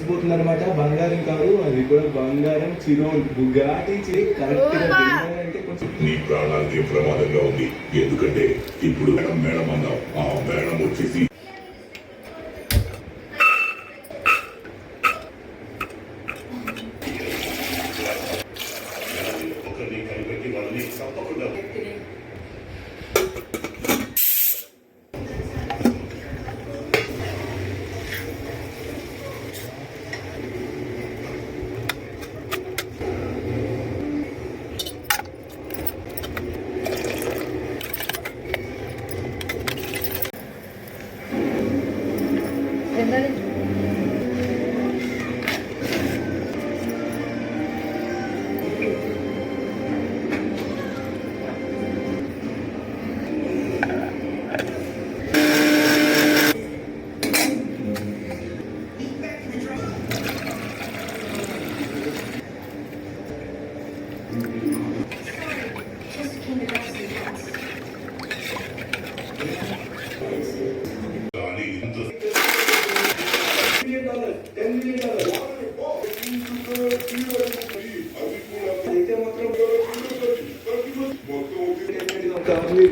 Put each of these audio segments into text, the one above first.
తెలిసిపోతుంది అనమాట. బంగారం కాదు, అది కూడా బంగారం. చిరోన్ బుగాటి కరెక్ట్ గా అంటే కొంచెం నీ ప్రాణానికి ప్రమాదంగా ఉంది. ఎందుకంటే ఇప్పుడు మేడం అన్నావు, ఆ మేడం వచ్చేసి ఒకరిని కనిపెట్టి వాళ్ళని తప్పకుండా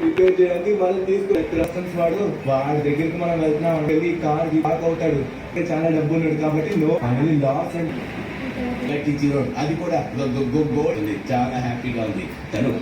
రిపేర్ చేయడానికి వాళ్ళని తీసుకుని వాడు వాడి దగ్గరికి మనం వెళ్తున్నాం, వెళ్ళి కార్ పార్క్ అవుతాడు. చాలా డబ్బు ఉన్నాడు కాబట్టి లాస్ అండ్ అది కూడా చాలా హ్యాపీగా ఉంది తను.